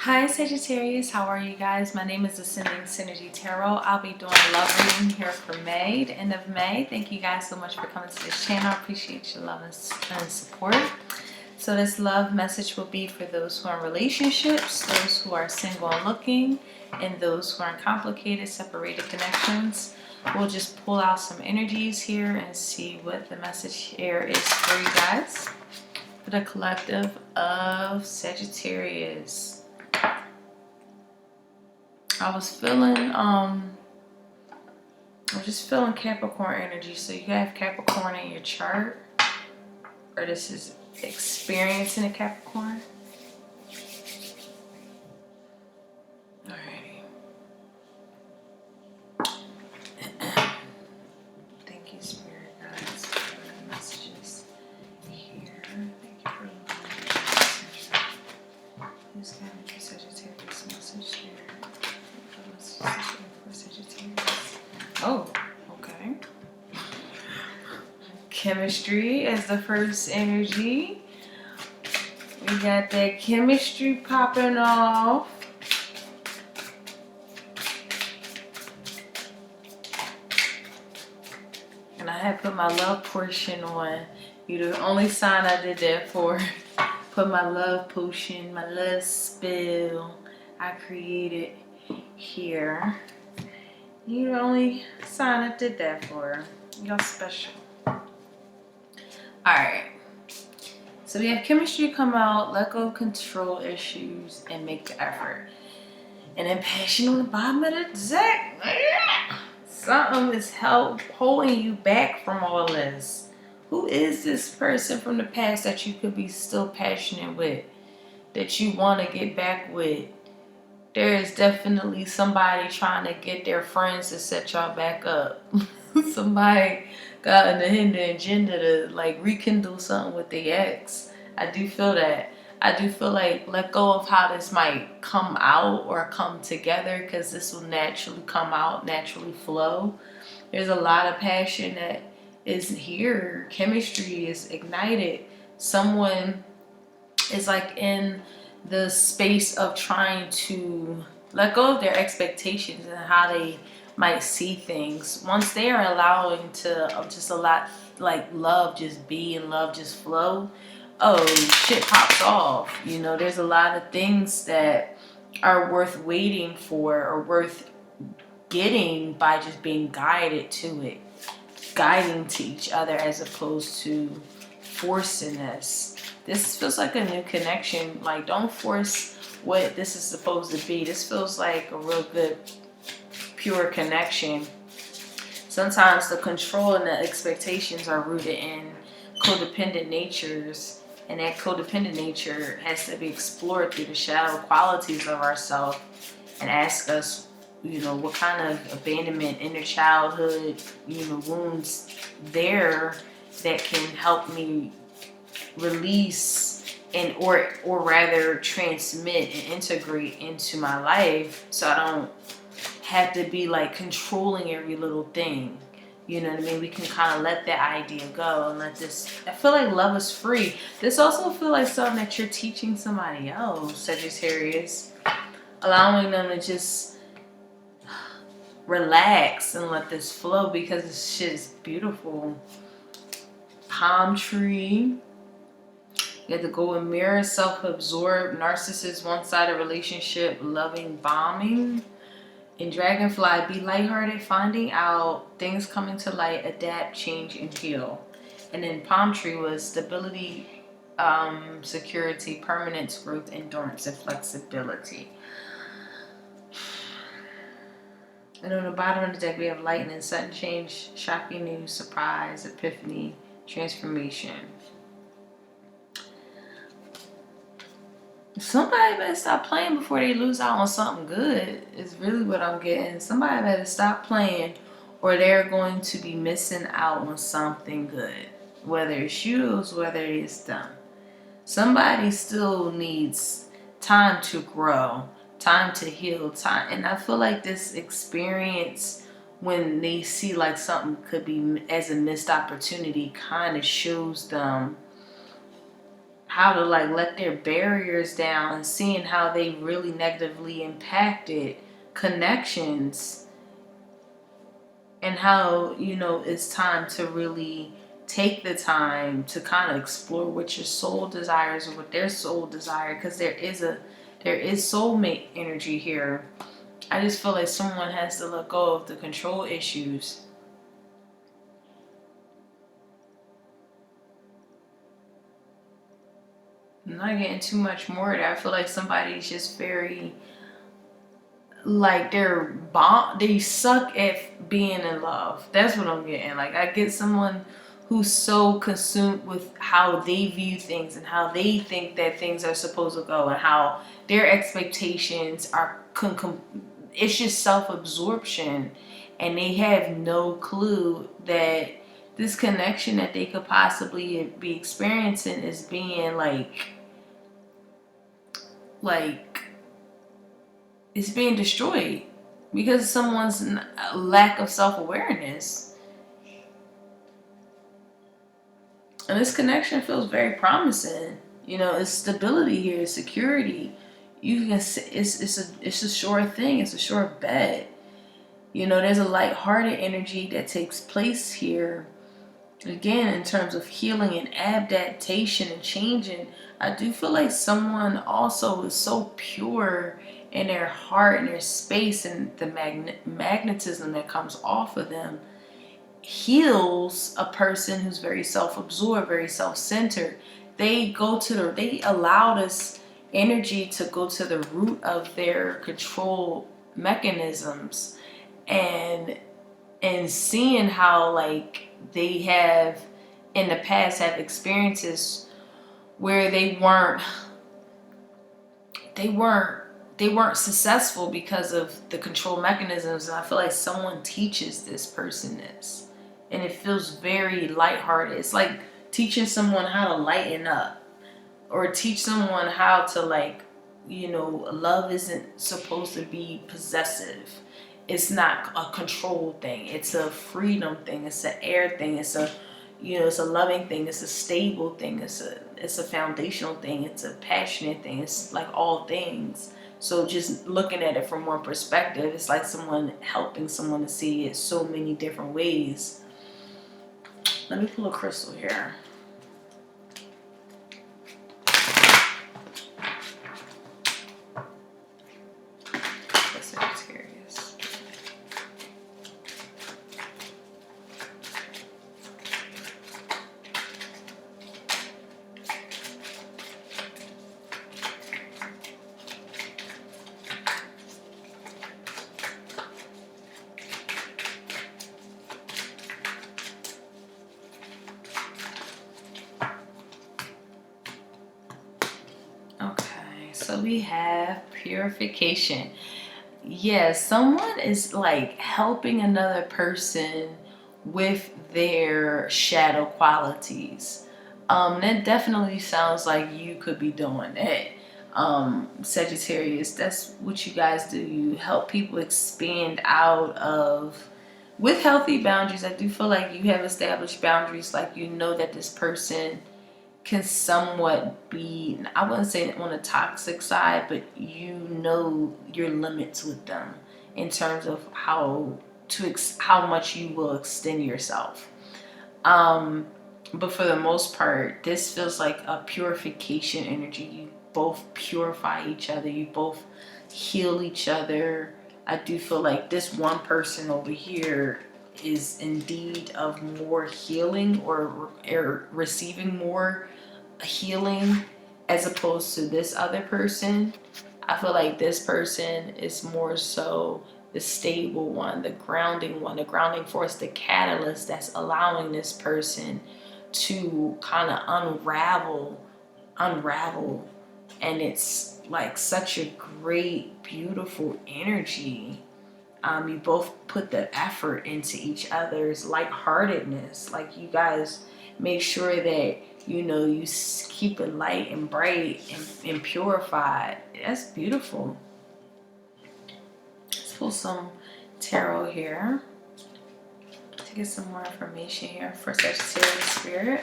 Hi Sagittarius, how are you guys? My name is Ascending Synergy Tarot. I'll be doing love reading here for May, the end of May. Thank you guys so much for coming to this channel. I appreciate your love and support. So this love message will be for those who are in relationships, those who are single and looking, and those who are in complicated, separated connections. We'll just pull out some energies here and see what the message here is for you guys. For the collective of Sagittarius. I was just feeling Capricorn energy. So you have Capricorn in your chart, or this is experiencing a Capricorn. Alrighty. Thank you, Spirit guides, for the messages here. Thank you for the who's got a Sagittarius message here. Oh, okay. Chemistry is the first energy. We got that chemistry popping off. And I had put my love portion on. You're the only sign I did that for. Put my love potion, my love spell I created here. You're the only sign I did that for. Y'all special. Alright. So we have chemistry come out, let go of control issues, and make the effort. And then passion on the bottom of the deck. Something is holding you back from all this. Who is this person from the past that you could be still passionate with? That you want to get back with? There is definitely somebody trying to get their friends to set y'all back up. Somebody got an hidden agenda to like rekindle something with the ex. I do feel that. I do feel like let go of how this might come out or come together, because this will naturally come out, naturally flow. There's a lot of passion that is here. Chemistry is ignited. Someone is like in the space of trying to let go of their expectations and how they might see things. Once they are allowing to just a lot like love just be and love just flow, oh, shit pops off. You know, there's a lot of things that are worth waiting for or worth getting by just being guided to it. Guiding to each other as opposed to forcing this. This feels like a new connection. Like, don't force what this is supposed to be. This feels like a real good, pure connection. Sometimes the control and the expectations are rooted in codependent natures. And that codependent nature has to be explored through the shadow qualities of ourselves and ask us, you know, what kind of abandonment, inner childhood, you know, wounds there that can help me release and or rather transmit and integrate into my life, so I don't have to be like controlling every little thing. You know what I mean? We can kind of let that idea go and let this. I feel like love is free. This also feel like something that you're teaching somebody else, Sagittarius, allowing them to just relax and let this flow, because this shit is beautiful. Palm tree. You have to go and mirror, self-absorbed, narcissist, one-sided relationship, loving, bombing. In Dragonfly, be lighthearted, finding out, things coming to light, adapt, change, and heal. And then Palm Tree was stability, security, permanence, growth, endurance, and flexibility. And on the bottom of the deck, we have lightning, sudden change, shocking news, surprise, epiphany, transformation. Somebody better stop playing before they lose out on something good, is really what I'm getting. Somebody better stop playing, or they're going to be missing out on something good. Whether it's you, whether it's them. Somebody still needs time to grow, time to heal, time. And I feel like this experience, when they see like something could be as a missed opportunity, kind of shows them how to like let their barriers down, and seeing how they really negatively impacted connections, and how, you know, it's time to really take the time to kind of explore what your soul desires or what their soul desire, because there is soulmate energy here. I just feel like someone has to let go of the control issues. I'm not getting too much more of that. I feel like somebody's just very, like, they suck at being in love. That's what I'm getting. Like, I get someone who's so consumed with how they view things and how they think that things are supposed to go, and how their expectations are it's just self-absorption, and they have no clue that this connection that they could possibly be experiencing is being like it's being destroyed because of someone's lack of self-awareness. And this connection feels very promising. You know, it's stability here, it's security. You can it's a sure thing, it's a sure bet. You know, there's a light-hearted energy that takes place here. Again, in terms of healing and adaptation and changing, I do feel like someone also is so pure in their heart and their space, and the magnetism that comes off of them heals a person who's very self-absorbed, very self-centered. They allow this energy to go to the root of their control mechanisms, and seeing how, like, they have in the past have experiences where they weren't successful because of the control mechanisms. And I feel like someone teaches this person this, and it feels very lighthearted. It's like teaching someone how to lighten up, or teach someone how to, like, you know, love isn't supposed to be possessive. It's not a control thing. It's a freedom thing. It's an air thing. It's a, you know, it's a loving thing. It's a stable thing. It's a foundational thing. It's a passionate thing. It's like all things. So just looking at it from one perspective, it's like someone helping someone to see it so many different ways. Let me pull a crystal here. Sagittarius. So we have purification. Yes, someone is like helping another person with their shadow qualities. That definitely sounds like you could be doing that. Sagittarius, that's what you guys do. You help people expand out of, with healthy boundaries. I do feel like you have established boundaries, like you know that this person can somewhat be, I wouldn't say on a toxic side, but you know your limits with them in terms of how much you will extend yourself. But for the most part, this feels like a purification energy. You both purify each other. You both heal each other. I do feel like this one person over here is indeed of more healing, or receiving more healing, as opposed to this other person. I feel like this person is more so the stable one, the grounding one, the grounding force, the catalyst that's allowing this person to kind of unravel. And it's like such a great, beautiful energy. You both put the effort into each other's lightheartedness. Like, you guys make sure that, you know, you keep it light and bright and purified. That's beautiful. Let's pull some tarot here to get some more information here for Sagittarius spirit.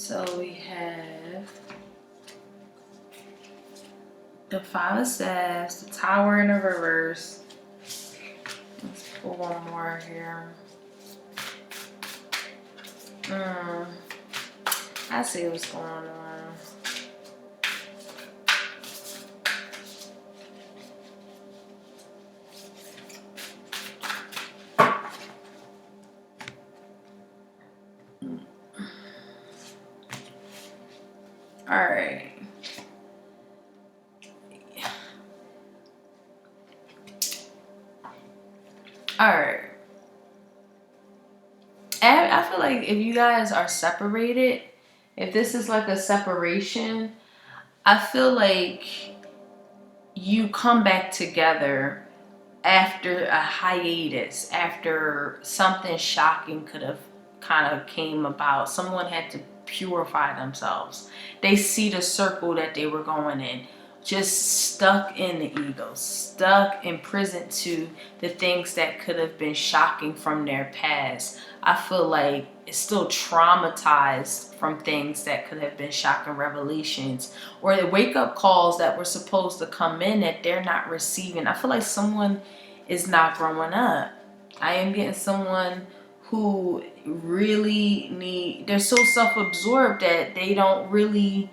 So we have the Five of Staves, the Tower in the reverse. Let's pull one more here. I see what's going on. All right. All right. I feel like if you guys are separated, if this is like a separation, I feel like you come back together after a hiatus, after something shocking could have kind of came about. Someone had to purify themselves. They see the circle that they were going in, just stuck in the ego, stuck imprisoned to the things that could have been shocking from their past. I feel like it's still traumatized from things that could have been shocking revelations, or the wake-up calls that were supposed to come in that they're not receiving. I feel like someone is not growing up. I am getting someone who really they're so self-absorbed that they don't really,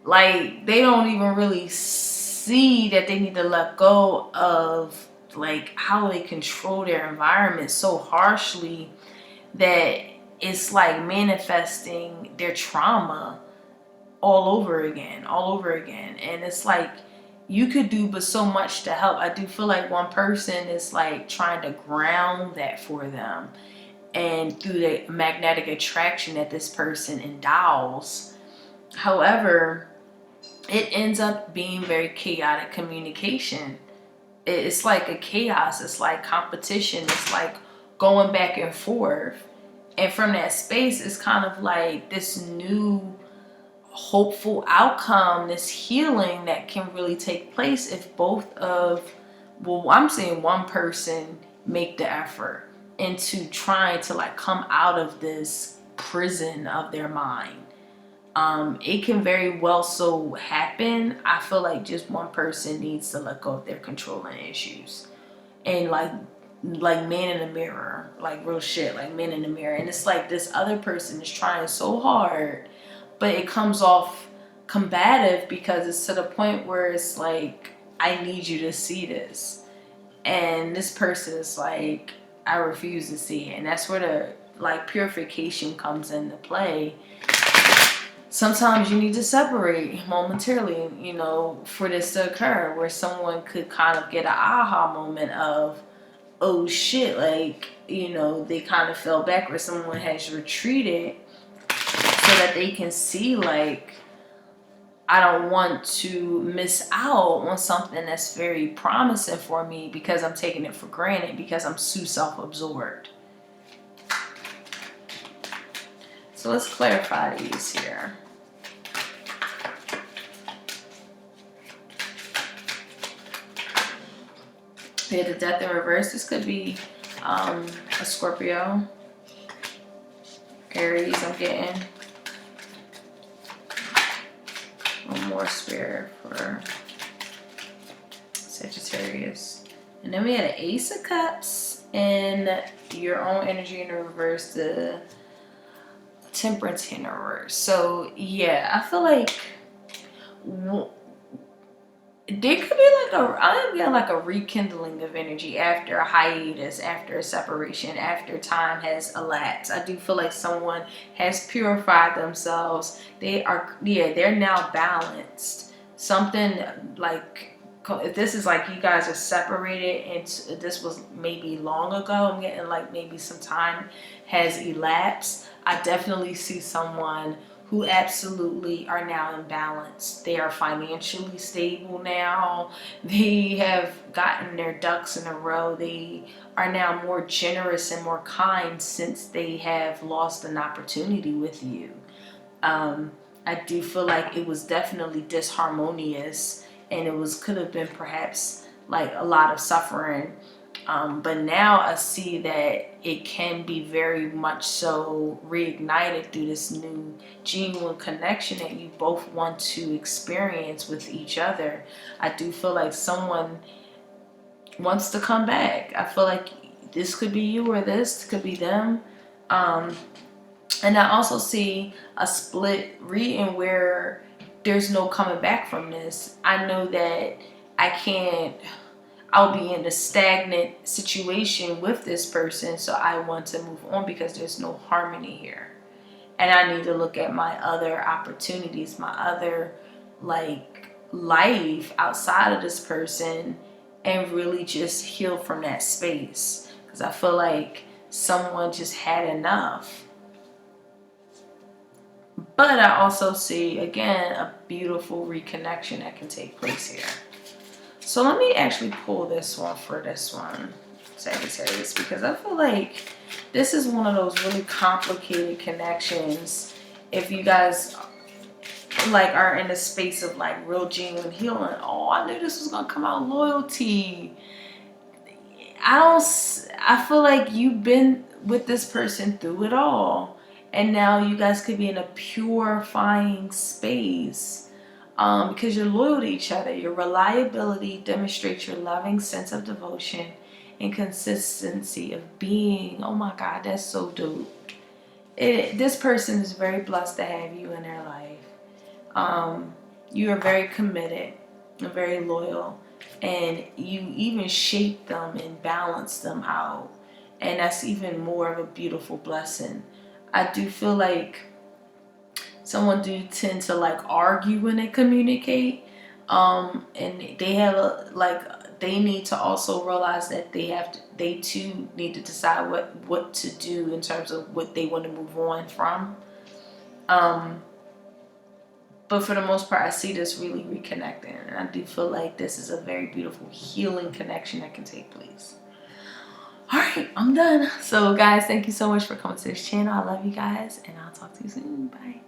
like, they don't even really see that they need to let go of like how they control their environment so harshly that it's like manifesting their trauma all over again. And it's like you could do but so much to help. I do feel like one person is like trying to ground that for them, and through the magnetic attraction that this person endows. However, it ends up being very chaotic communication. It's like a chaos. It's like competition. It's like going back and forth. And from that space, it's kind of like this new hopeful outcome, this healing that can really take place if both of, well, I'm saying one person make the effort into trying to like come out of this prison of their mind. It can very well so happen. I feel like just one person needs to let go of their controlling issues, and like man in the mirror, like real shit, like man in the mirror. And it's like this other person is trying so hard, but it comes off combative because it's to the point where it's like, I need you to see this. And this person is like, I refuse to see it. And that's where the like purification comes into play. Sometimes you need to separate momentarily, you know, for this to occur, where someone could kind of get an aha moment of, oh shit, like, you know, they kind of fell back, where someone has retreated so that they can see, like, I don't want to miss out on something that's very promising for me because I'm taking it for granted, because I'm too self-absorbed. So let's clarify these here. We had the Death in reverse. This could be a Scorpio, Aries, I'm getting. One more spirit for Sagittarius. And then we had an Ace of Cups and your own energy in the reverse, the Temperance in the reverse. So yeah, I feel like there could be like I'm getting like a rekindling of energy after a hiatus, after a separation, after time has elapsed. I do feel like someone has purified themselves. They're now balanced. Something like, if this is like you guys are separated and this was maybe long ago, I'm getting like maybe some time has elapsed. I definitely see someone who absolutely are now in balance. They are financially stable now. They have gotten their ducks in a row. They are now more generous and more kind since they have lost an opportunity with you. I do feel like it was definitely disharmonious, and it could have been perhaps like a lot of suffering But now I see that it can be very much so reignited through this new genuine connection that you both want to experience with each other. I do feel like someone wants to come back. I feel like this could be you or this could be them. And I also see a split reading where there's no coming back from this. I know that I'll be in a stagnant situation with this person, so I want to move on because there's no harmony here. And I need to look at my other opportunities, my other life outside of this person, and really just heal from that space. Because I feel like someone just had enough. But I also see, again, a beautiful reconnection that can take place here. So let me actually pull this one for this one, Sagittarius, because I feel like this is one of those really complicated connections. If you guys are in a space of real genuine healing. Oh, I knew this was gonna come out. Loyalty. I feel like you've been with this person through it all, and now you guys could be in a purifying space. Because you're loyal to each other. Your reliability demonstrates your loving sense of devotion and consistency of being. Oh my God, that's so dope. This person is very blessed to have you in their life. You are very committed and very loyal, and you even shape them and balance them out, and that's even more of a beautiful blessing. I do feel like someone do tend to argue when they communicate, and they have they need to also realize that they too need to decide what to do in terms of what they want to move on from. But for the most part, I see this really reconnecting, and I do feel like this is a very beautiful healing connection that can take place. All right, I'm done. So guys, thank you so much for coming to this channel. I love you guys, and I'll talk to you soon. Bye.